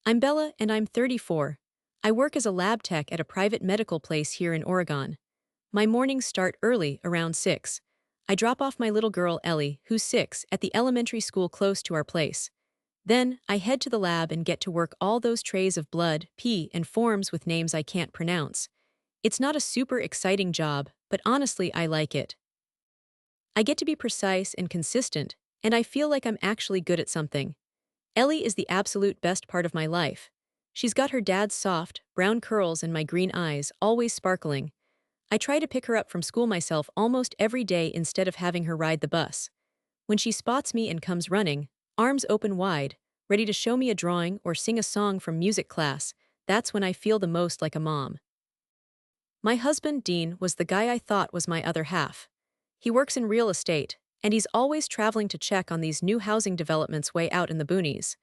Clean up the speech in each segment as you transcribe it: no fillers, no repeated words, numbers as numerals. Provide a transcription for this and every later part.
I'm Bella and I'm 34. I work as a lab tech at a private medical place here in Oregon. My mornings start early, around 6. I drop off my little girl Ellie, who's 6, at the elementary school close to our place. Then, I head to the lab and get to work all those trays of blood, pee, and forms with names I can't pronounce. It's not a super exciting job, but honestly I like it. I get to be precise and consistent, and I feel like I'm actually good at something. Ellie is the absolute best part of my life. She's got her dad's soft, brown curls and my green eyes, always sparkling. I try to pick her up from school myself almost every day instead of having her ride the bus. When she spots me and comes running, arms open wide, ready to show me a drawing or sing a song from music class, that's when I feel the most like a mom. My husband, Dean, was the guy I thought was my other half. He works in real estate, and he's always traveling to check on these new housing developments way out in the boonies.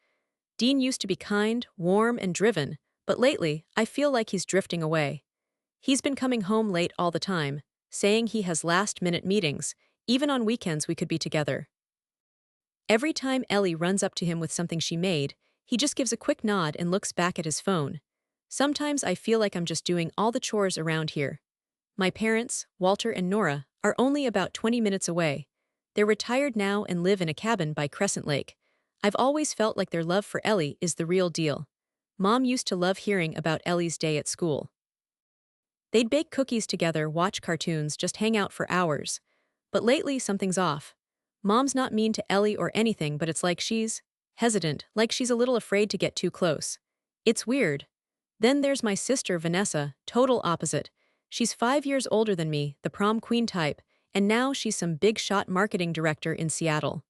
Dean used to be kind, warm, and driven, but lately, I feel like he's drifting away. He's been coming home late all the time, saying he has last-minute meetings, even on weekends we could be together. Every time Ellie runs up to him with something she made, he just gives a quick nod and looks back at his phone. Sometimes I feel like I'm just doing all the chores around here. My parents, Walter and Nora, are only about 20 minutes away. They're retired now and live in a cabin by Crescent Lake. I've always felt like their love for Ellie is the real deal. Mom used to love hearing about Ellie's day at school. They'd bake cookies together, watch cartoons, just hang out for hours. But lately, something's off. Mom's not mean to Ellie or anything, but it's like she's hesitant, like she's a little afraid to get too close. It's weird. Then there's my sister, Vanessa, total opposite. She's 5 years older than me, the prom queen type, and now she's some big shot marketing director in Seattle.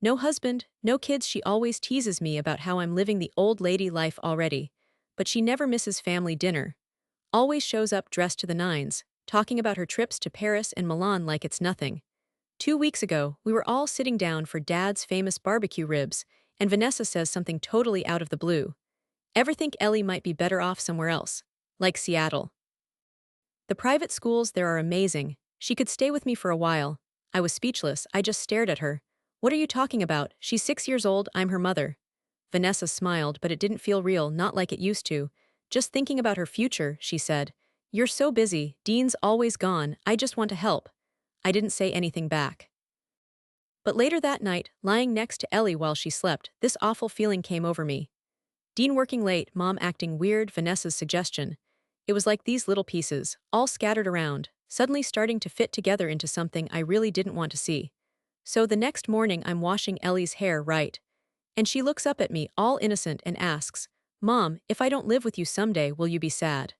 No husband, no kids. She always teases me about how I'm living the old lady life already. But she never misses family dinner. Always shows up dressed to the nines, talking about her trips to Paris and Milan like it's nothing. 2 weeks ago, we were all sitting down for Dad's famous barbecue ribs, and Vanessa says something totally out of the blue. Ever think Ellie might be better off somewhere else? Like Seattle. The private schools there are amazing. She could stay with me for a while. I was speechless, I just stared at her. What are you talking about? She's 6 years old, I'm her mother. Vanessa smiled, but it didn't feel real, not like it used to. Just thinking about her future, she said. You're so busy, Dean's always gone, I just want to help. I didn't say anything back. But later that night, lying next to Ellie while she slept, this awful feeling came over me. Dean working late, Mom acting weird, Vanessa's suggestion. It was like these little pieces, all scattered around, suddenly starting to fit together into something I really didn't want to see. So the next morning I'm washing Ellie's hair, right? And she looks up at me, all innocent, and asks, Mom, if I don't live with you someday, will you be sad?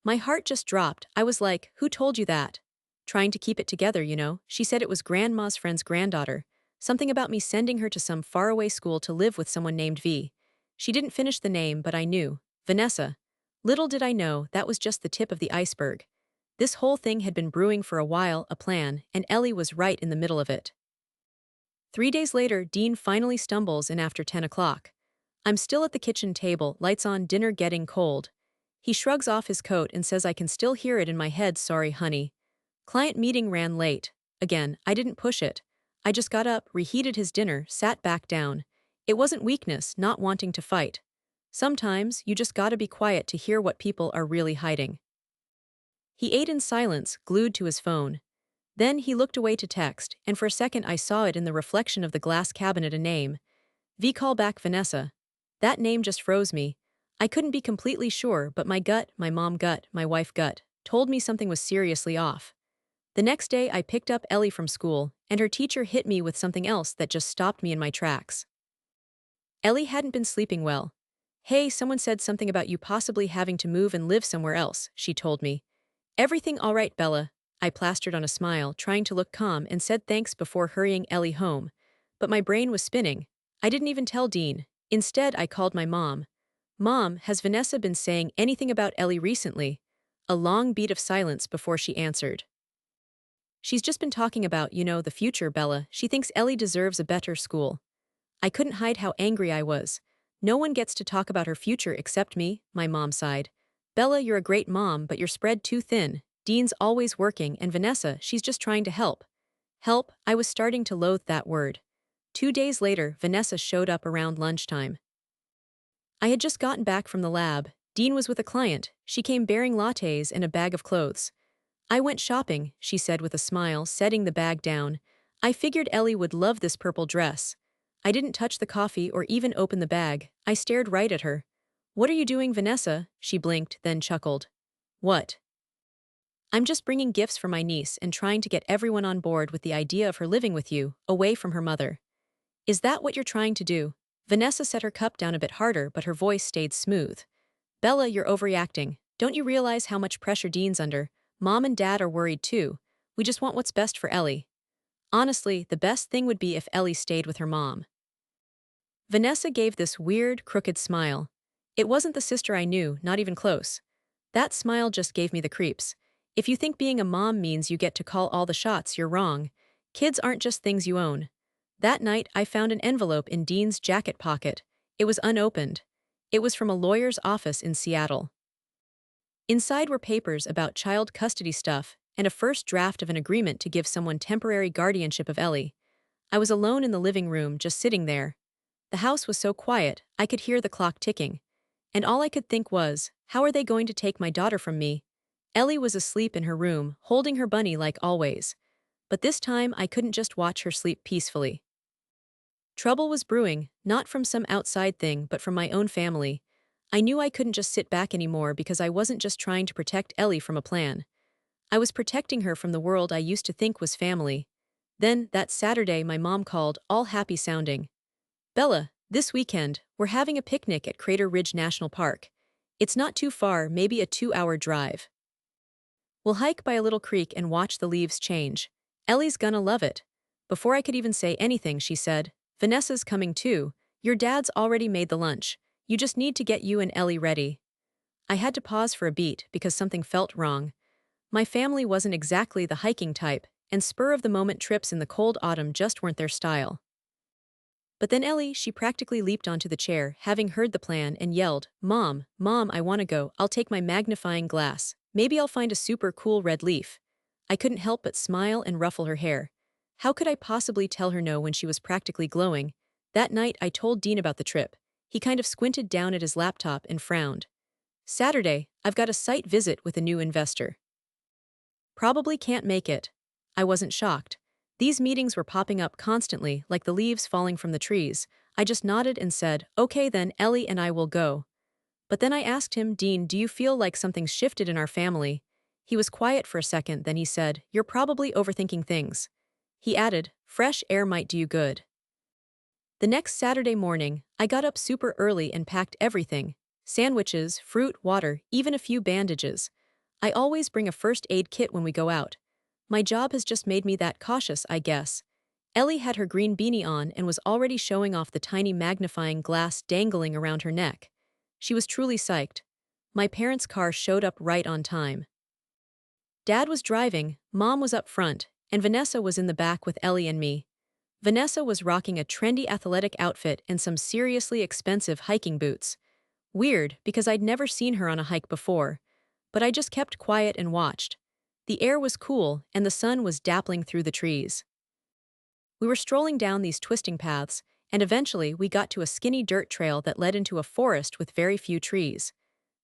My heart just dropped. I was like, who told you that? Trying to keep it together, you know. She said it was Grandma's friend's granddaughter. Something about me sending her to some faraway school to live with someone named V. She didn't finish the name, but I knew. Vanessa. Little did I know, that was just the tip of the iceberg. This whole thing had been brewing for a while, a plan, and Ellie was right in the middle of it. 3 days later, Dean finally stumbles in after 10 o'clock. I'm still at the kitchen table, lights on, dinner getting cold. He shrugs off his coat and says I can still hear it in my head, sorry honey. Client meeting ran late. Again, I didn't push it. I just got up, reheated his dinner, sat back down. It wasn't weakness, not wanting to fight. Sometimes, you just gotta be quiet to hear what people are really hiding. He ate in silence, glued to his phone. Then he looked away to text, and for a second I saw it in the reflection of the glass cabinet, a name. V, call back Vanessa. That name just froze me. I couldn't be completely sure, but my gut, my mom gut, my wife gut, told me something was seriously off. The next day I picked up Ellie from school, and her teacher hit me with something else that just stopped me in my tracks. Ellie hadn't been sleeping well. Hey, someone said something about you possibly having to move and live somewhere else, she told me. Everything all right, Bella? I plastered on a smile, trying to look calm, and said thanks before hurrying Ellie home. But my brain was spinning. I didn't even tell Dean. Instead, I called my mom. Mom, has Vanessa been saying anything about Ellie recently? A long beat of silence before she answered. She's just been talking about, the future, Bella. She thinks Ellie deserves a better school. I couldn't hide how angry I was. No one gets to talk about her future except me, my mom sighed. Bella, you're a great mom, but you're spread too thin. Dean's always working, and Vanessa, she's just trying to help. Help? I was starting to loathe that word. 2 days later, Vanessa showed up around lunchtime. I had just gotten back from the lab. Dean was with a client. She came bearing lattes and a bag of clothes. I went shopping, she said with a smile, setting the bag down. I figured Ellie would love this purple dress. I didn't touch the coffee or even open the bag. I stared right at her. What are you doing, Vanessa? She blinked, then chuckled. What? I'm just bringing gifts for my niece and trying to get everyone on board with the idea of her living with you, away from her mother. Is that what you're trying to do? Vanessa set her cup down a bit harder, but her voice stayed smooth. Bella, you're overreacting. Don't you realize how much pressure Dean's under? Mom and Dad are worried too. We just want what's best for Ellie. Honestly, the best thing would be if Ellie stayed with her mom. Vanessa gave this weird, crooked smile. It wasn't the sister I knew, not even close. That smile just gave me the creeps. If you think being a mom means you get to call all the shots, you're wrong. Kids aren't just things you own. That night, I found an envelope in Dean's jacket pocket. It was unopened. It was from a lawyer's office in Seattle. Inside were papers about child custody stuff and a first draft of an agreement to give someone temporary guardianship of Ellie. I was alone in the living room, just sitting there. The house was so quiet, I could hear the clock ticking. And all I could think was, how are they going to take my daughter from me? Ellie was asleep in her room, holding her bunny like always. But this time I couldn't just watch her sleep peacefully. Trouble was brewing, not from some outside thing but from my own family. I knew I couldn't just sit back anymore because I wasn't just trying to protect Ellie from a plan. I was protecting her from the world I used to think was family. Then, that Saturday, my mom called, all happy sounding. Bella, this weekend, we're having a picnic at Crater Ridge National Park. It's not too far, maybe a 2-hour drive. We'll hike by a little creek and watch the leaves change. Ellie's gonna love it. Before I could even say anything, she said, Vanessa's coming too. Your dad's already made the lunch. You just need to get you and Ellie ready. I had to pause for a beat because something felt wrong. My family wasn't exactly the hiking type, and spur-of-the-moment trips in the cold autumn just weren't their style. But then Ellie, she practically leaped onto the chair, having heard the plan, and yelled, Mom, Mom, I want to go. I'll take my magnifying glass. Maybe I'll find a super cool red leaf. I couldn't help but smile and ruffle her hair. How could I possibly tell her no when she was practically glowing? That night, I told Dean about the trip. He kind of squinted down at his laptop and frowned. Saturday, I've got a site visit with a new investor. Probably can't make it. I wasn't shocked. These meetings were popping up constantly, like the leaves falling from the trees. I just nodded and said, okay then, Ellie and I will go. But then I asked him, Dean, do you feel like something's shifted in our family? He was quiet for a second, then he said, you're probably overthinking things. He added, fresh air might do you good. The next Saturday morning, I got up super early and packed everything. Sandwiches, fruit, water, even a few bandages. I always bring a first aid kit when we go out. My job has just made me that cautious, I guess. Ellie had her green beanie on and was already showing off the tiny magnifying glass dangling around her neck. She was truly psyched. My parents' car showed up right on time. Dad was driving, Mom was up front, and Vanessa was in the back with Ellie and me. Vanessa was rocking a trendy athletic outfit and some seriously expensive hiking boots. Weird, because I'd never seen her on a hike before. But I just kept quiet and watched. The air was cool, and the sun was dappling through the trees. We were strolling down these twisting paths, and eventually we got to a skinny dirt trail that led into a forest with very few trees.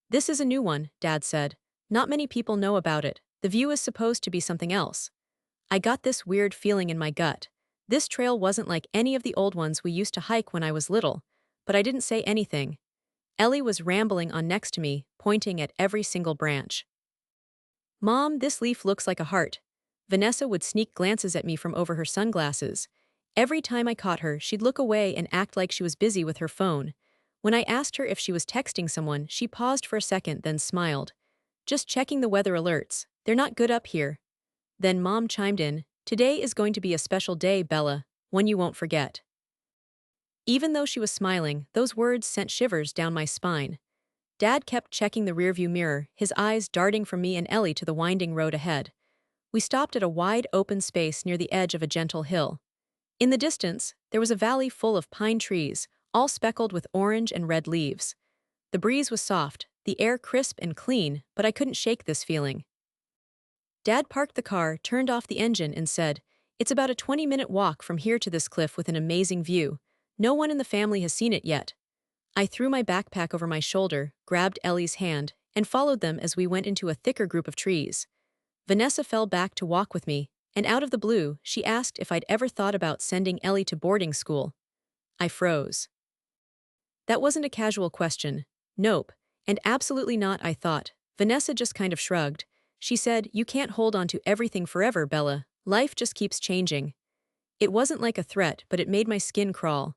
This is a new one, Dad said. Not many people know about it. The view is supposed to be something else. I got this weird feeling in my gut. This trail wasn't like any of the old ones we used to hike when I was little, but I didn't say anything. Ellie was rambling on next to me, pointing at every single branch. Mom, this leaf looks like a heart. Vanessa would sneak glances at me from over her sunglasses. Every time I caught her, she'd look away and act like she was busy with her phone. When I asked her if she was texting someone, she paused for a second, then smiled. Just checking the weather alerts. They're not good up here. Then Mom chimed in, today is going to be a special day, Bella, one you won't forget. Even though she was smiling, those words sent shivers down my spine. Dad kept checking the rearview mirror, his eyes darting from me and Ellie to the winding road ahead. We stopped at a wide open space near the edge of a gentle hill. In the distance, there was a valley full of pine trees, all speckled with orange and red leaves. The breeze was soft, the air crisp and clean, but I couldn't shake this feeling. Dad parked the car, turned off the engine, and said, it's about a 20-minute walk from here to this cliff with an amazing view. No one in the family has seen it yet. I threw my backpack over my shoulder, grabbed Ellie's hand, and followed them as we went into a thicker group of trees. Vanessa fell back to walk with me, and out of the blue, she asked if I'd ever thought about sending Ellie to boarding school. I froze. That wasn't a casual question. Nope. And absolutely not, I thought. Vanessa just kind of shrugged. She said, "You can't hold on to everything forever, Bella. Life just keeps changing." It wasn't like a threat, but it made my skin crawl.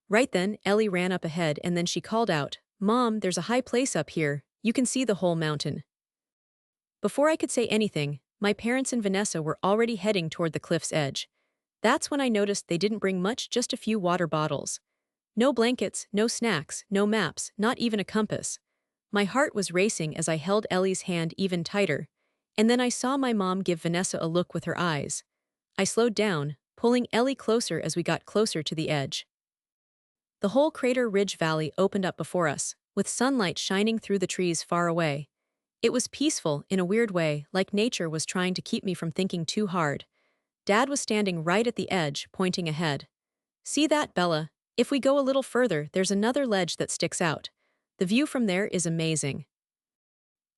Right then, Ellie ran up ahead and then she called out, "Mom, there's a high place up here. You can see the whole mountain." Before I could say anything, my parents and Vanessa were already heading toward the cliff's edge. That's when I noticed they didn't bring much, just a few water bottles. No blankets, no snacks, no maps, not even a compass. My heart was racing as I held Ellie's hand even tighter, and then I saw my mom give Vanessa a look with her eyes. I slowed down, pulling Ellie closer as we got closer to the edge. The whole Crater Ridge Valley opened up before us, with sunlight shining through the trees far away. It was peaceful in a weird way, like nature was trying to keep me from thinking too hard. Dad was standing right at the edge, pointing ahead. "See that, Bella? If we go a little further, there's another ledge that sticks out. The view from there is amazing."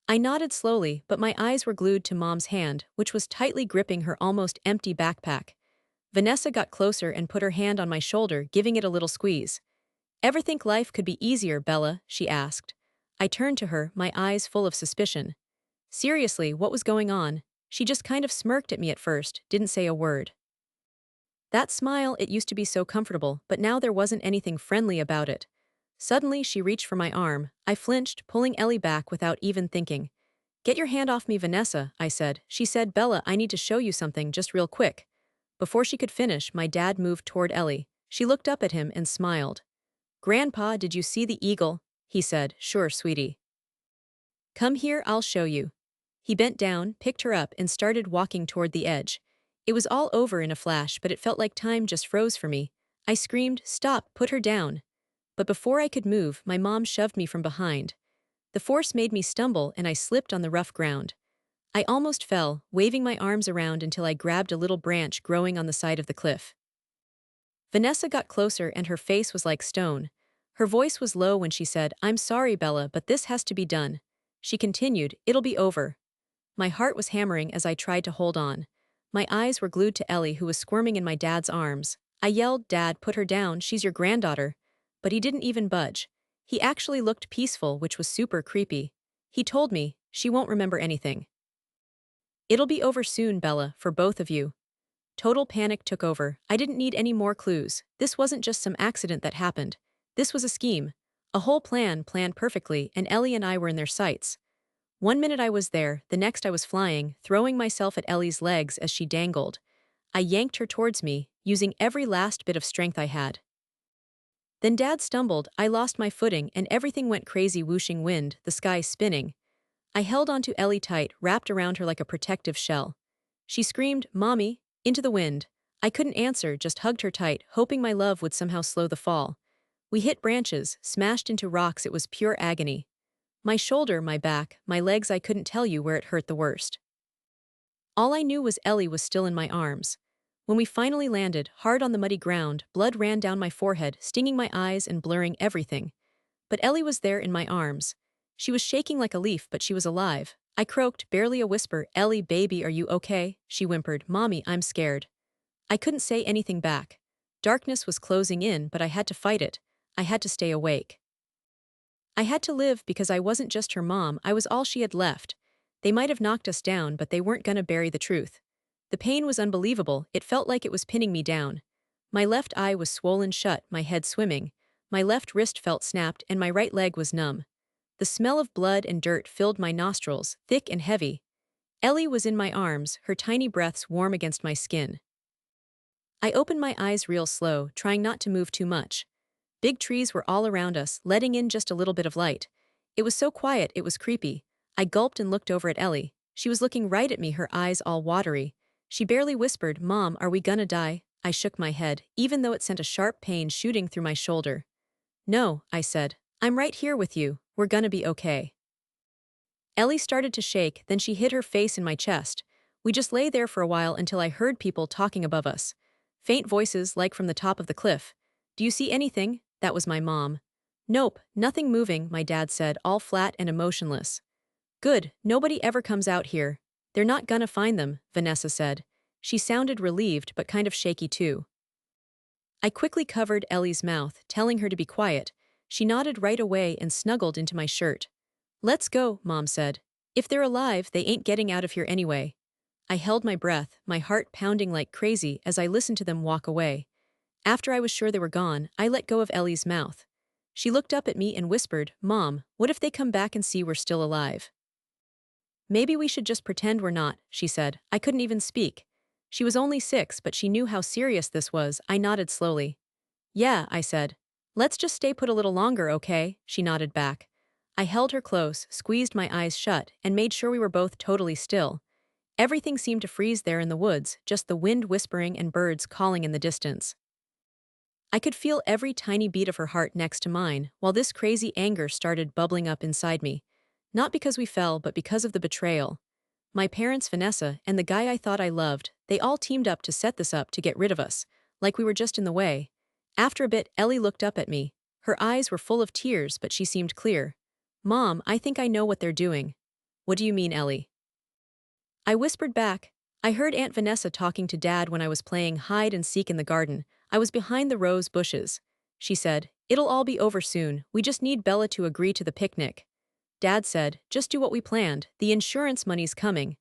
I nodded slowly, but my eyes were glued to Mom's hand, which was tightly gripping her almost empty backpack. Vanessa got closer and put her hand on my shoulder, giving it a little squeeze. "Ever think life could be easier, Bella?" she asked. I turned to her, my eyes full of suspicion. Seriously, what was going on? She just kind of smirked at me at first, didn't say a word. That smile, it used to be so comfortable, but now there wasn't anything friendly about it. Suddenly, she reached for my arm. I flinched, pulling Ellie back without even thinking. "Get your hand off me, Vanessa," I said. She said, "Bella, I need to show you something just real quick." Before she could finish, my dad moved toward Ellie. She looked up at him and smiled. "Grandpa, did you see the eagle?" he said. "Sure, sweetie. Come here, I'll show you." He bent down, picked her up, and started walking toward the edge. It was all over in a flash, but it felt like time just froze for me. I screamed, "Stop, put her down." But before I could move, my mom shoved me from behind. The force made me stumble and I slipped on the rough ground. I almost fell, waving my arms around until I grabbed a little branch growing on the side of the cliff. Vanessa got closer and her face was like stone. Her voice was low when she said, "I'm sorry, Bella, but this has to be done." She continued, "It'll be over." My heart was hammering as I tried to hold on. My eyes were glued to Ellie, who was squirming in my dad's arms. I yelled, "Dad, put her down, she's your granddaughter." But he didn't even budge. He actually looked peaceful, which was super creepy. He told me, "She won't remember anything. It'll be over soon, Bella, for both of you." Total panic took over. I didn't need any more clues. This wasn't just some accident that happened. This was a scheme. A whole plan planned perfectly, and Ellie and I were in their sights. One minute I was there, the next I was flying, throwing myself at Ellie's legs as she dangled. I yanked her towards me, using every last bit of strength I had. Then Dad stumbled, I lost my footing, and everything went crazy, whooshing wind, the sky spinning. I held onto Ellie tight, wrapped around her like a protective shell. She screamed, "Mommy," into the wind. I couldn't answer, just hugged her tight, hoping my love would somehow slow the fall. We hit branches, smashed into rocks, it was pure agony. My shoulder, my back, my legs, I couldn't tell you where it hurt the worst. All I knew was Ellie was still in my arms. When we finally landed, hard on the muddy ground, blood ran down my forehead, stinging my eyes and blurring everything. But Ellie was there in my arms. She was shaking like a leaf, but she was alive. I croaked, barely a whisper, "Ellie, baby, are you okay?" She whimpered, "Mommy, I'm scared." I couldn't say anything back. Darkness was closing in, but I had to fight it. I had to stay awake. I had to live because I wasn't just her mom, I was all she had left. They might have knocked us down, but they weren't gonna bury the truth. The pain was unbelievable, it felt like it was pinning me down. My left eye was swollen shut, my head swimming. My left wrist felt snapped, and my right leg was numb. The smell of blood and dirt filled my nostrils, thick and heavy. Ellie was in my arms, her tiny breaths warm against my skin. I opened my eyes real slow, trying not to move too much. Big trees were all around us, letting in just a little bit of light. It was so quiet, it was creepy. I gulped and looked over at Ellie. She was looking right at me, her eyes all watery. She barely whispered, "Mom, are we gonna die?" I shook my head, even though it sent a sharp pain shooting through my shoulder. "No," I said. "I'm right here with you. We're gonna be okay." Ellie started to shake, then she hid her face in my chest. We just lay there for a while until I heard people talking above us. Faint voices, like from the top of the cliff. "Do you see anything?" That was my mom. Nope, nothing moving, my dad said, all flat and emotionless. Good, nobody ever comes out here. They're not gonna find them, Vanessa said. She sounded relieved but kind of shaky too. I quickly covered Ellie's mouth, telling her to be quiet. She nodded right away and snuggled into my shirt. Let's go, Mom said. If they're alive, they ain't getting out of here anyway. I held my breath, my heart pounding like crazy as I listened to them walk away. After I was sure they were gone, I let go of Ellie's mouth. She looked up at me and whispered, Mom, what if they come back and see we're still alive? Maybe we should just pretend we're not, she said. I couldn't even speak. She was only 6, but she knew how serious this was. I nodded slowly. Yeah, I said. Let's just stay put a little longer, okay? She nodded back. I held her close, squeezed my eyes shut, and made sure we were both totally still. Everything seemed to freeze there in the woods, just the wind whispering and birds calling in the distance. I could feel every tiny beat of her heart next to mine, while this crazy anger started bubbling up inside me. Not because we fell, but because of the betrayal. My parents, Vanessa, and the guy I thought I loved, they all teamed up to set this up to get rid of us, like we were just in the way. After a bit, Ellie looked up at me. Her eyes were full of tears, but she seemed clear. Mom, I think I know what they're doing. What do you mean, Ellie? I whispered back. I heard Aunt Vanessa talking to Dad when I was playing hide and seek in the garden. I was behind the rose bushes. She said, it'll all be over soon, we just need Bella to agree to the picnic. Dad said, just do what we planned, the insurance money's coming.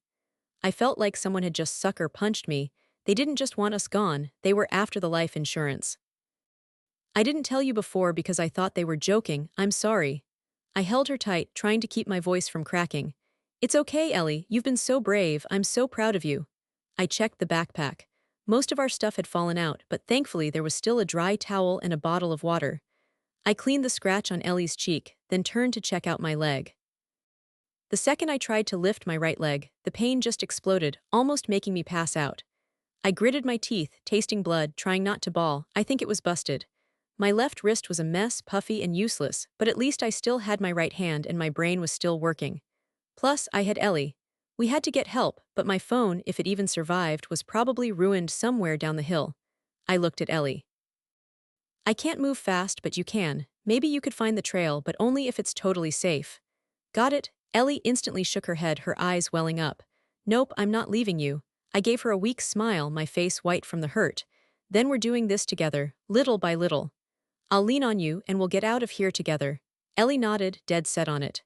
I felt like someone had just sucker punched me. They didn't just want us gone, they were after the life insurance. I didn't tell you before because I thought they were joking, I'm sorry. I held her tight, trying to keep my voice from cracking. It's okay, Ellie, you've been so brave, I'm so proud of you. I checked the backpack. Most of our stuff had fallen out, but thankfully there was still a dry towel and a bottle of water. I cleaned the scratch on Ellie's cheek, then turned to check out my leg. The second I tried to lift my right leg, the pain just exploded, almost making me pass out. I gritted my teeth, tasting blood, trying not to bawl. I think it was busted. My left wrist was a mess, puffy and useless, but at least I still had my right hand and my brain was still working. Plus, I had Ellie. We had to get help, but my phone, if it even survived, was probably ruined somewhere down the hill. I looked at Ellie. I can't move fast, but you can. Maybe you could find the trail, but only if it's totally safe. Got it? Ellie instantly shook her head, her eyes welling up. Nope, I'm not leaving you. I gave her a weak smile, my face white from the hurt. Then we're doing this together, little by little. I'll lean on you and we'll get out of here together. Ellie nodded, dead set on it.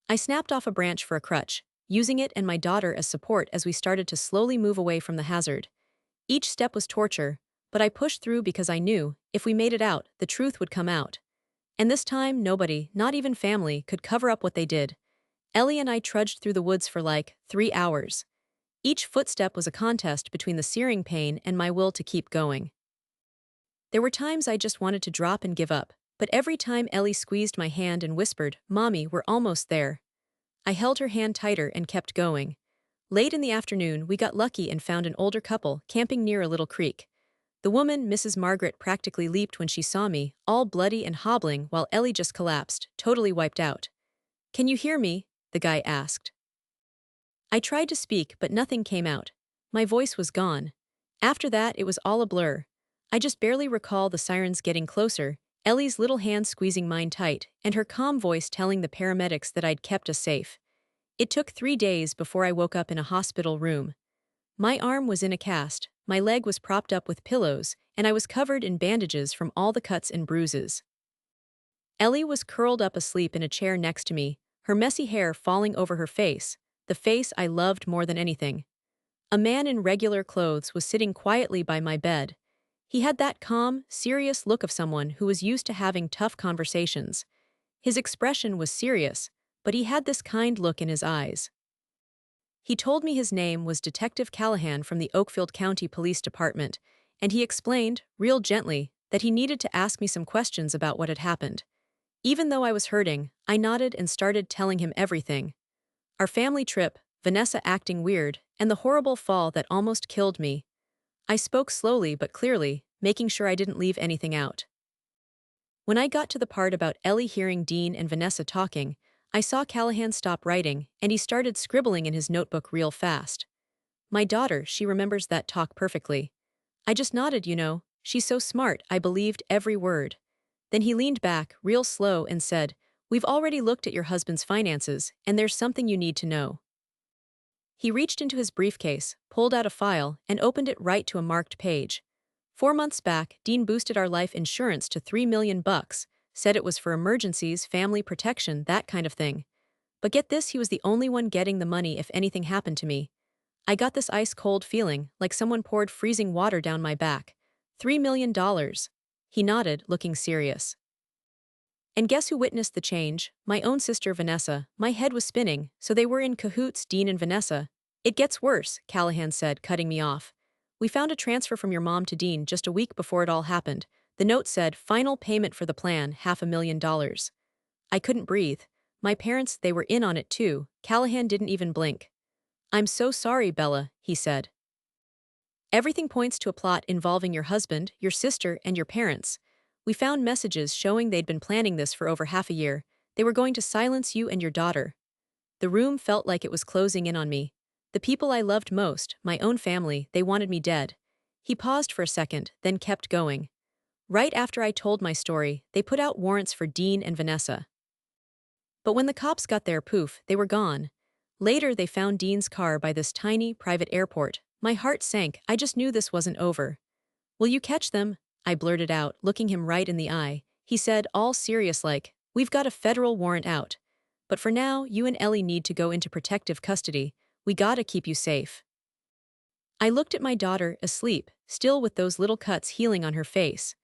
I snapped off a branch for a crutch, using it and my daughter as support as we started to slowly move away from the hazard. Each step was torture, but I pushed through because I knew, if we made it out, the truth would come out. And this time, nobody, not even family, could cover up what they did. Ellie and I trudged through the woods for like 3 hours. Each footstep was a contest between the searing pain and my will to keep going. There were times I just wanted to drop and give up, but every time Ellie squeezed my hand and whispered, Mommy, we're almost there. I held her hand tighter and kept going. Late in the afternoon, we got lucky and found an older couple camping near a little creek. The woman, Mrs. Margaret, practically leaped when she saw me, all bloody and hobbling, while Ellie just collapsed, totally wiped out. Can you hear me? The guy asked. I tried to speak, but nothing came out. My voice was gone. After that, it was all a blur. I just barely recall the sirens getting closer, Ellie's little hand squeezing mine tight, and her calm voice telling the paramedics that I'd kept us safe. It took 3 days before I woke up in a hospital room. My arm was in a cast, my leg was propped up with pillows, and I was covered in bandages from all the cuts and bruises. Ellie was curled up asleep in a chair next to me, her messy hair falling over her face, the face I loved more than anything. A man in regular clothes was sitting quietly by my bed. He had that calm, serious look of someone who was used to having tough conversations. His expression was serious, but he had this kind look in his eyes. He told me his name was Detective Callahan from the Oakfield County Police Department, and he explained, real gently, that he needed to ask me some questions about what had happened. Even though I was hurting, I nodded and started telling him everything. Our family trip, Vanessa acting weird, and the horrible fall that almost killed me. I spoke slowly but clearly, making sure I didn't leave anything out. When I got to the part about Ellie hearing Dean and Vanessa talking, I saw Callahan stop writing, and he started scribbling in his notebook real fast. My daughter, she remembers that talk perfectly. I just nodded, she's so smart, I believed every word. Then he leaned back, real slow, and said, "We've already looked at your husband's finances, and there's something you need to know." He reached into his briefcase, pulled out a file, and opened it right to a marked page. 4 months back, Dean boosted our life insurance to $3 million, said it was for emergencies, family protection, that kind of thing. But get this, he was the only one getting the money if anything happened to me. I got this ice-cold feeling, like someone poured freezing water down my back. $3 million. He nodded, looking serious. And guess who witnessed the change? My own sister Vanessa. My head was spinning, so they were in cahoots, Dean and Vanessa. It gets worse, Callahan said, cutting me off. We found a transfer from your mom to Dean just a week before it all happened. The note said, final payment for the plan, $500,000. I couldn't breathe. My parents, they were in on it too. Callahan didn't even blink. I'm so sorry, Bella, he said. Everything points to a plot involving your husband, your sister, and your parents. We found messages showing they'd been planning this for over half a year. They were going to silence you and your daughter. The room felt like it was closing in on me. The people I loved most, my own family, they wanted me dead. He paused for a second, then kept going. Right after I told my story, they put out warrants for Dean and Vanessa. But when the cops got there, poof, they were gone. Later, they found Dean's car by this tiny, private airport. My heart sank. I just knew this wasn't over. Will you catch them? I blurted out, looking him right in the eye. He said, all serious like, we've got a federal warrant out. But for now, you and Ellie need to go into protective custody. We gotta keep you safe. I looked at my daughter, asleep, still with those little cuts healing on her face.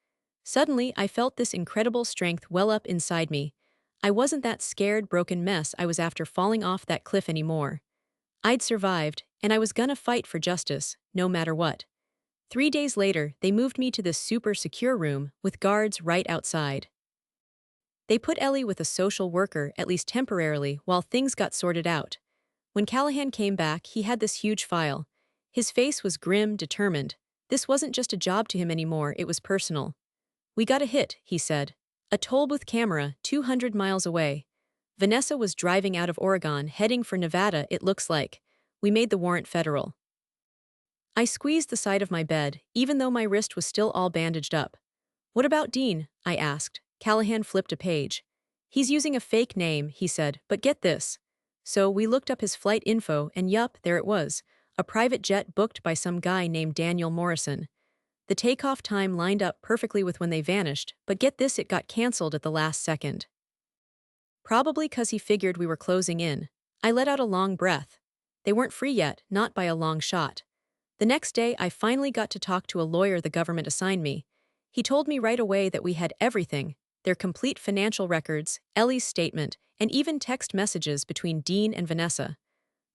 Suddenly, I felt this incredible strength well up inside me. I wasn't that scared, broken mess I was after falling off that cliff anymore. I'd survived, and I was gonna fight for justice, no matter what. 3 days later, they moved me to this super secure room, with guards right outside. They put Ellie with a social worker, at least temporarily, while things got sorted out. When Callahan came back, he had this huge file. His face was grim, determined. This wasn't just a job to him anymore, it was personal. We got a hit, he said. A toll booth camera, 200 miles away. Vanessa was driving out of Oregon, heading for Nevada, it looks like. We made the warrant federal. I squeezed the side of my bed, even though my wrist was still all bandaged up. What about Dean? I asked. Callahan flipped a page. He's using a fake name, he said, but get this. So we looked up his flight info, and yup, there it was. A private jet booked by some guy named Daniel Morrison. The takeoff time lined up perfectly with when they vanished, but get this, it got canceled at the last second. Probably 'cause he figured we were closing in. I let out a long breath. They weren't free yet, not by a long shot. The next day, I finally got to talk to a lawyer the government assigned me. He told me right away that we had everything, their complete financial records, Ellie's statement, and even text messages between Dean and Vanessa.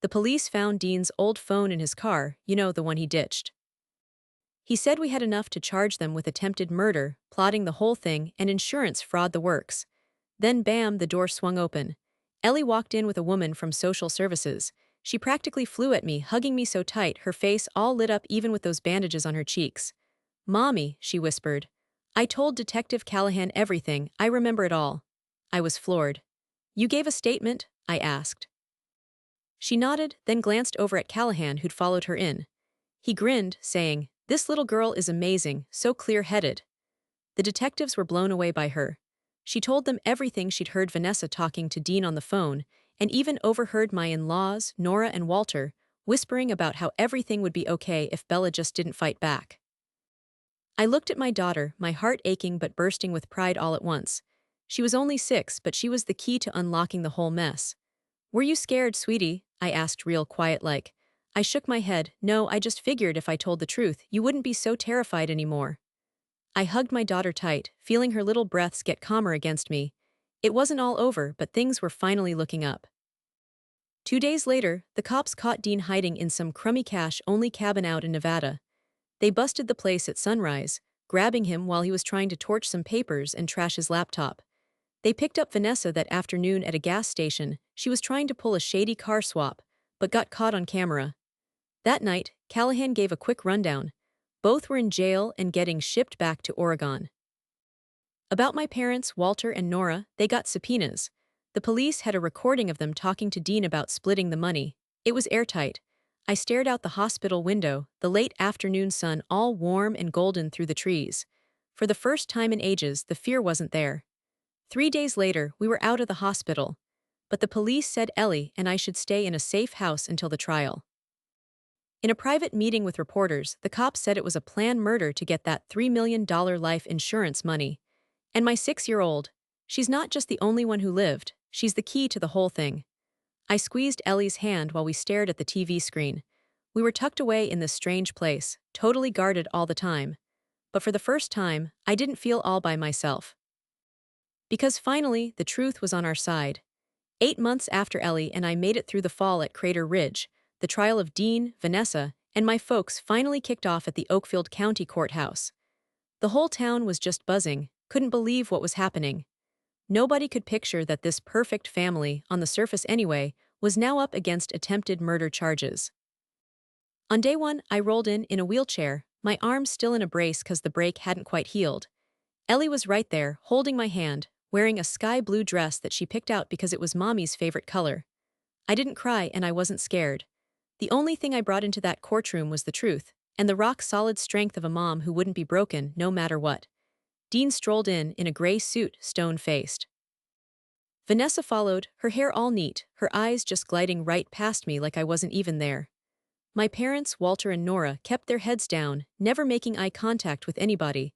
The police found Dean's old phone in his car, you know, the one he ditched. He said we had enough to charge them with attempted murder, plotting the whole thing, and insurance fraud, the works. Then bam, the door swung open. Ellie walked in with a woman from social services. She practically flew at me, hugging me so tight, her face all lit up even with those bandages on her cheeks. Mommy, she whispered. I told Detective Callahan everything, I remember it all. I was floored. You gave a statement? I asked. She nodded, then glanced over at Callahan, who'd followed her in. He grinned, saying, this little girl is amazing, so clear-headed. The detectives were blown away by her. She told them everything she'd heard Vanessa talking to Dean on the phone, and even overheard my in-laws, Nora and Walter, whispering about how everything would be okay if Bella just didn't fight back. I looked at my daughter, my heart aching but bursting with pride all at once. She was only 6, but she was the key to unlocking the whole mess. Were you scared, sweetie? I asked, real quiet-like. I shook my head. No, I just figured if I told the truth, you wouldn't be so terrified anymore. I hugged my daughter tight, feeling her little breaths get calmer against me. It wasn't all over, but things were finally looking up. 2 days later, the cops caught Dean hiding in some crummy cash-only cabin out in Nevada. They busted the place at sunrise, grabbing him while he was trying to torch some papers and trash his laptop. They picked up Vanessa that afternoon at a gas station. She was trying to pull a shady car swap, but got caught on camera. That night, Callahan gave a quick rundown. Both were in jail and getting shipped back to Oregon. About my parents, Walter and Nora, they got subpoenas. The police had a recording of them talking to Dean about splitting the money. It was airtight. I stared out the hospital window, the late afternoon sun all warm and golden through the trees. For the first time in ages, the fear wasn't there. 3 days later, we were out of the hospital. But the police said Ellie and I should stay in a safe house until the trial. In a private meeting with reporters, the cops said it was a planned murder to get that $3 million life insurance money. And my 6-year-old, she's not just the only one who lived, she's the key to the whole thing. I squeezed Ellie's hand while we stared at the TV screen. We were tucked away in this strange place, totally guarded all the time. But for the first time, I didn't feel all by myself. Because finally, the truth was on our side. 8 months after Ellie and I made it through the fall at Crater Ridge, the trial of Dean, Vanessa, and my folks finally kicked off at the Oakfield County Courthouse. The whole town was just buzzing, couldn't believe what was happening. Nobody could picture that this perfect family, on the surface anyway, was now up against attempted murder charges. On day one, I rolled in a wheelchair, my arms still in a brace because the break hadn't quite healed. Ellie was right there, holding my hand, wearing a sky blue dress that she picked out because it was Mommy's favorite color. I didn't cry and I wasn't scared. The only thing I brought into that courtroom was the truth, and the rock-solid strength of a mom who wouldn't be broken no matter what. Dean strolled in a gray suit, stone-faced. Vanessa followed, her hair all neat, her eyes just gliding right past me like I wasn't even there. My parents, Walter and Nora, kept their heads down, never making eye contact with anybody.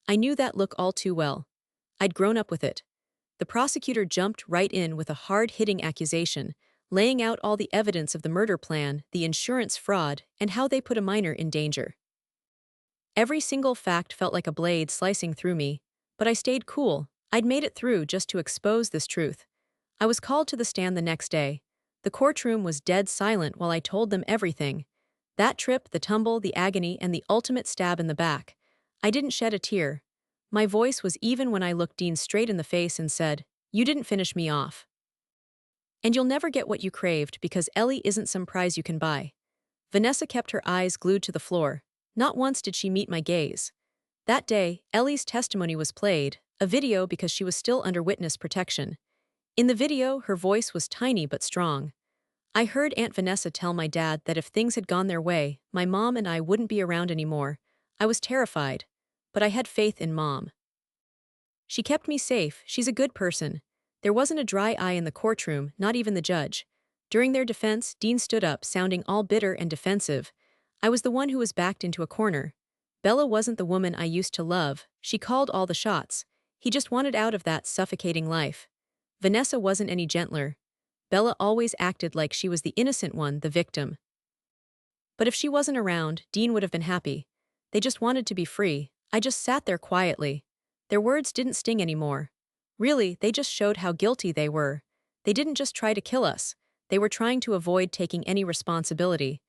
I knew that look all too well. I'd grown up with it. The prosecutor jumped right in with a hard-hitting accusation, laying out all the evidence of the murder plan, the insurance fraud, and how they put a minor in danger. Every single fact felt like a blade slicing through me, but I stayed cool. I'd made it through just to expose this truth. I was called to the stand the next day. The courtroom was dead silent while I told them everything. That trip, the tumble, the agony, and the ultimate stab in the back. I didn't shed a tear. My voice was even when I looked Dean straight in the face and said, "You didn't finish me off. And you'll never get what you craved because Ellie isn't some prize you can buy." Vanessa kept her eyes glued to the floor. Not once did she meet my gaze. That day, Ellie's testimony was played, a video because she was still under witness protection. In the video, her voice was tiny but strong. I heard Aunt Vanessa tell my dad that if things had gone their way, my mom and I wouldn't be around anymore. I was terrified, but I had faith in Mom. She kept me safe, she's a good person. There wasn't a dry eye in the courtroom, not even the judge. During their defense, Dean stood up, sounding all bitter and defensive. I was the one who was backed into a corner. Bella wasn't the woman I used to love, she called all the shots. He just wanted out of that suffocating life. Vanessa wasn't any gentler. Bella always acted like she was the innocent one, the victim. But if she wasn't around, Dean would have been happy. They just wanted to be free. I just sat there quietly. Their words didn't sting anymore. Really, they just showed how guilty they were. They didn't just try to kill us. They were trying to avoid taking any responsibility.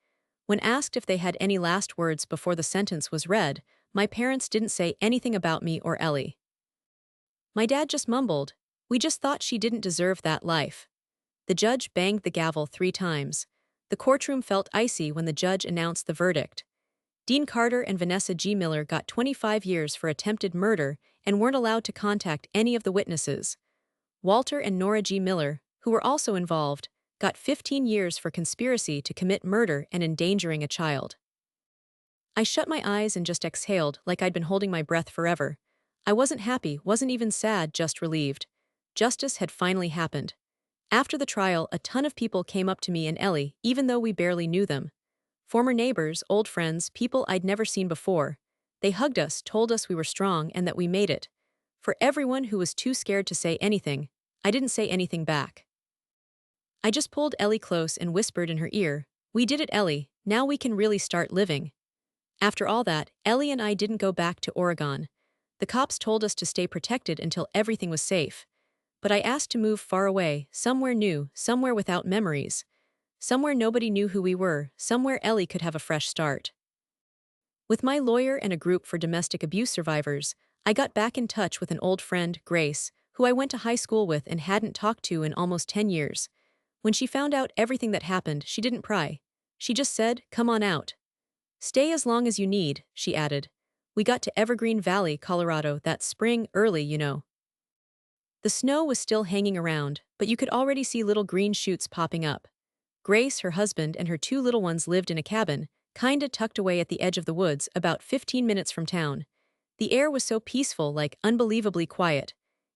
When asked if they had any last words before the sentence was read, my parents didn't say anything about me or Ellie. My dad just mumbled, "We just thought she didn't deserve that life." The judge banged the gavel 3 times. The courtroom felt icy when the judge announced the verdict. Dean Carter and Vanessa G. Miller got 25 years for attempted murder and weren't allowed to contact any of the witnesses. Walter and Nora G. Miller, who were also involved, got 15 years for conspiracy to commit murder and endangering a child. I shut my eyes and just exhaled like I'd been holding my breath forever. I wasn't happy, wasn't even sad, just relieved. Justice had finally happened. After the trial, a ton of people came up to me and Ellie, even though we barely knew them. Former neighbors, old friends, people I'd never seen before. They hugged us, told us we were strong and that we made it. For everyone who was too scared to say anything, I didn't say anything back. I just pulled Ellie close and whispered in her ear, "We did it, Ellie, now we can really start living." After all that, Ellie and I didn't go back to Oregon. The cops told us to stay protected until everything was safe. But I asked to move far away, somewhere new, somewhere without memories. Somewhere nobody knew who we were, somewhere Ellie could have a fresh start. With my lawyer and a group for domestic abuse survivors, I got back in touch with an old friend, Grace, who I went to high school with and hadn't talked to in almost 10 years. When she found out everything that happened, she didn't pry. She just said, "Come on out. Stay as long as you need," she added. We got to Evergreen Valley, Colorado, that spring, early, you know. The snow was still hanging around, but you could already see little green shoots popping up. Grace, her husband, and her 2 little ones lived in a cabin, kinda tucked away at the edge of the woods, about 15 minutes from town. The air was so peaceful, like unbelievably quiet.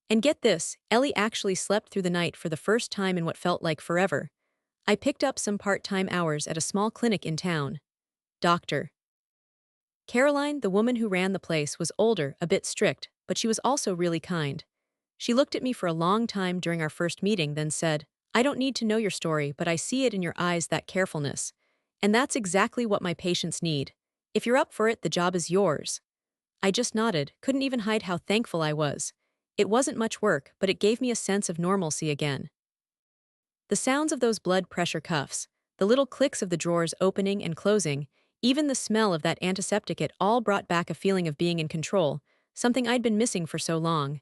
And get this, Ellie actually slept through the night for the first time in what felt like forever. I picked up some part-time hours at a small clinic in town. Doctor. Caroline, the woman who ran the place, was older, a bit strict, but she was also really kind. She looked at me for a long time during our first meeting, then said, "I don't need to know your story, but I see it in your eyes, that carefulness. And that's exactly what my patients need. If you're up for it, the job is yours." I just nodded, couldn't even hide how thankful I was. It wasn't much work, but it gave me a sense of normalcy again. The sounds of those blood pressure cuffs, the little clicks of the drawers opening and closing, even the smell of that antiseptic, it all brought back a feeling of being in control, something I'd been missing for so long.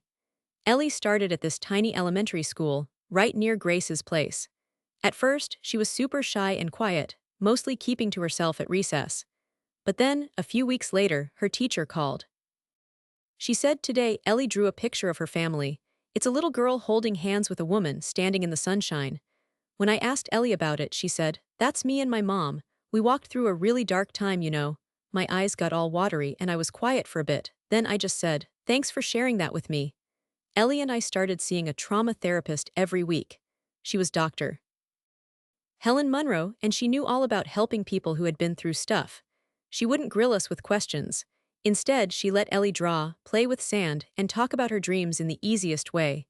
Ellie started at this tiny elementary school, right near Grace's place. At first, she was super shy and quiet, mostly keeping to herself at recess. But then, a few weeks later, her teacher called. She said today Ellie drew a picture of her family. It's a little girl holding hands with a woman standing in the sunshine. When I asked Ellie about it, she said, "That's me and my mom. We walked through a really dark time, you know." My eyes got all watery and I was quiet for a bit. Then I just said, "Thanks for sharing that with me." Ellie and I started seeing a trauma therapist every week. She was Dr. Helen Munro, and she knew all about helping people who had been through stuff. She wouldn't grill us with questions. Instead, she let Ellie draw, play with sand, and talk about her dreams in the easiest way.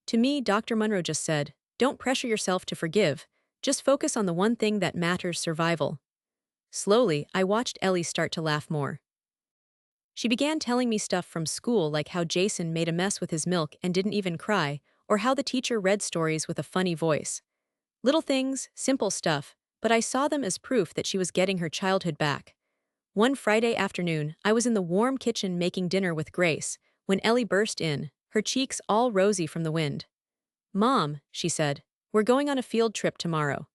To me, Dr. Munro just said, "Don't pressure yourself to forgive. Just focus on the one thing that matters: survival." Slowly, I watched Ellie start to laugh more. She began telling me stuff from school, like how Jason made a mess with his milk and didn't even cry, or how the teacher read stories with a funny voice. Little things, simple stuff, but I saw them as proof that she was getting her childhood back. One Friday afternoon, I was in the warm kitchen making dinner with Grace, when Ellie burst in, her cheeks all rosy from the wind. "Mom," she said, "we're going on a field trip tomorrow.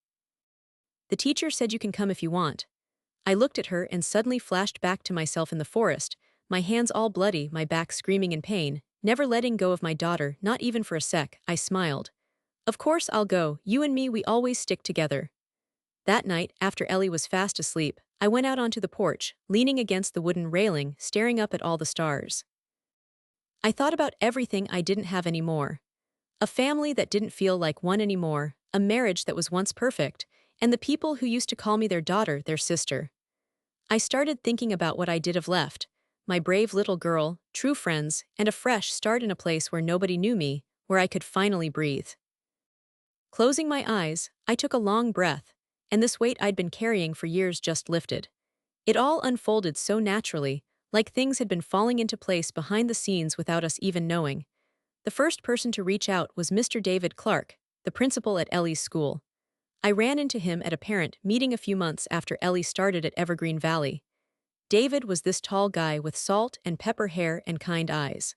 The teacher said you can come if you want." I looked at her and suddenly flashed back to myself in the forest, my hands all bloody, my back screaming in pain, never letting go of my daughter, not even for a sec. I smiled. "Of course I'll go, you and me, we always stick together." That night, after Ellie was fast asleep, I went out onto the porch, leaning against the wooden railing, staring up at all the stars. I thought about everything I didn't have anymore. A family that didn't feel like one anymore, a marriage that was once perfect, and the people who used to call me their daughter, their sister. I started thinking about what I did have left: my brave little girl, true friends, and a fresh start in a place where nobody knew me, where I could finally breathe. Closing my eyes, I took a long breath, and this weight I'd been carrying for years just lifted. It all unfolded so naturally, like things had been falling into place behind the scenes without us even knowing. The first person to reach out was Mr. David Clark, the principal at Ellie's school. I ran into him at a parent meeting a few months after Ellie started at Evergreen Valley. David was this tall guy with salt and pepper hair and kind eyes.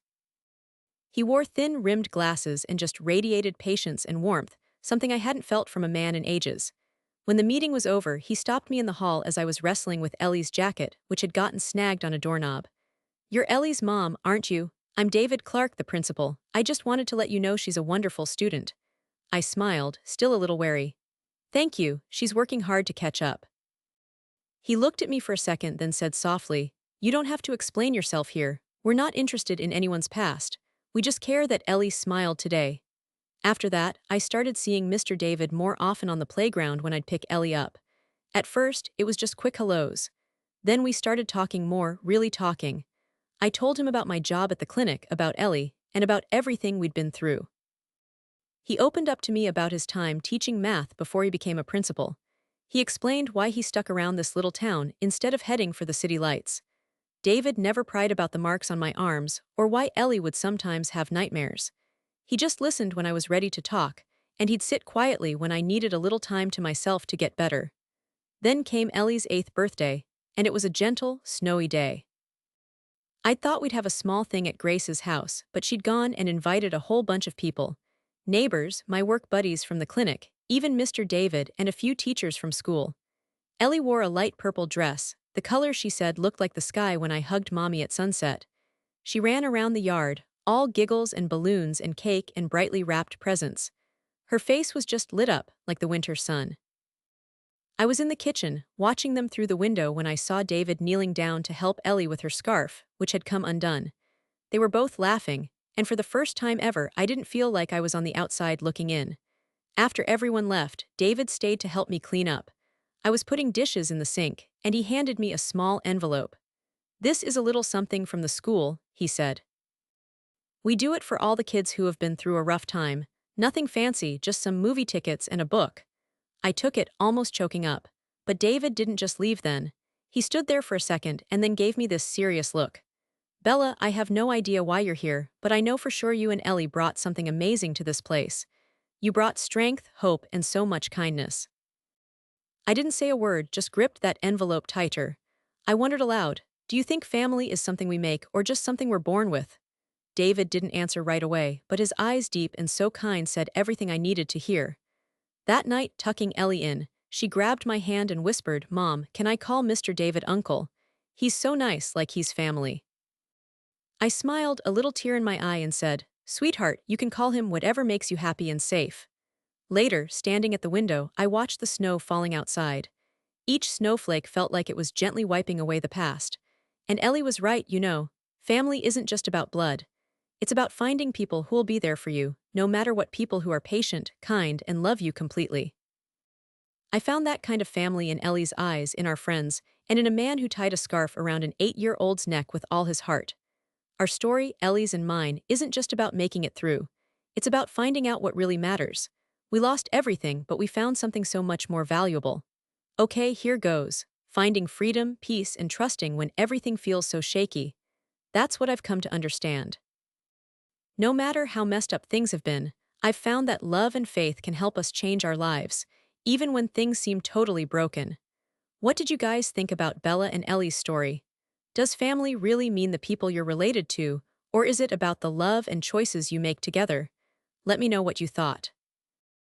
He wore thin-rimmed glasses and just radiated patience and warmth, something I hadn't felt from a man in ages. When the meeting was over, he stopped me in the hall as I was wrestling with Ellie's jacket, which had gotten snagged on a doorknob. "You're Ellie's mom, aren't you? I'm David Clark, the principal. I just wanted to let you know she's a wonderful student." I smiled, still a little wary. "Thank you, she's working hard to catch up." He looked at me for a second, then said softly, "You don't have to explain yourself here. We're not interested in anyone's past. We just care that Ellie smiled today." After that, I started seeing Mr. David more often on the playground when I'd pick Ellie up. At first, it was just quick hellos. Then we started talking more, really talking. I told him about my job at the clinic, about Ellie, and about everything we'd been through. He opened up to me about his time teaching math before he became a principal. He explained why he stuck around this little town instead of heading for the city lights. David never pried about the marks on my arms or why Ellie would sometimes have nightmares. He just listened when I was ready to talk, and he'd sit quietly when I needed a little time to myself to get better. Then came Ellie's 8th birthday, and it was a gentle, snowy day. I'd thought we'd have a small thing at Grace's house, but she'd gone and invited a whole bunch of people. Neighbors, my work buddies from the clinic, even Mr. David and a few teachers from school. Ellie wore a light purple dress, the color she said looked like the sky when I hugged Mommy at sunset. She ran around the yard, all giggles and balloons and cake and brightly wrapped presents. Her face was just lit up like the winter sun. I was in the kitchen, watching them through the window when I saw David kneeling down to help Ellie with her scarf, which had come undone. They were both laughing, and for the first time ever, I didn't feel like I was on the outside looking in. After everyone left, David stayed to help me clean up. I was putting dishes in the sink, and he handed me a small envelope. "This is a little something from the school," he said. "We do it for all the kids who have been through a rough time. Nothing fancy, just some movie tickets and a book." I took it, almost choking up. But David didn't just leave then. He stood there for a second and then gave me this serious look. "Bella, I have no idea why you're here, but I know for sure you and Ellie brought something amazing to this place. You brought strength, hope, and so much kindness." I didn't say a word, just gripped that envelope tighter. I wondered aloud, do you think family is something we make or just something we're born with? David didn't answer right away, but his eyes deep and so kind said everything I needed to hear. That night, tucking Ellie in, she grabbed my hand and whispered, "Mom, can I call Mr. David uncle? He's so nice, like he's family." I smiled, a little tear in my eye, and said, "Sweetheart, you can call him whatever makes you happy and safe." Later, standing at the window, I watched the snow falling outside. Each snowflake felt like it was gently wiping away the past. And Ellie was right, family isn't just about blood. It's about finding people who'll be there for you, no matter what, people who are patient, kind, and love you completely. I found that kind of family in Ellie's eyes, in our friends, and in a man who tied a scarf around an 8-year-old's neck with all his heart. Our story, Ellie's and mine, isn't just about making it through. It's about finding out what really matters. We lost everything, but we found something so much more valuable. Okay, here goes. Finding freedom, peace, and trusting when everything feels so shaky. That's what I've come to understand. No matter how messed up things have been, I've found that love and faith can help us change our lives, even when things seem totally broken. What did you guys think about Bella and Ellie's story? Does family really mean the people you're related to, or is it about the love and choices you make together? Let me know what you thought.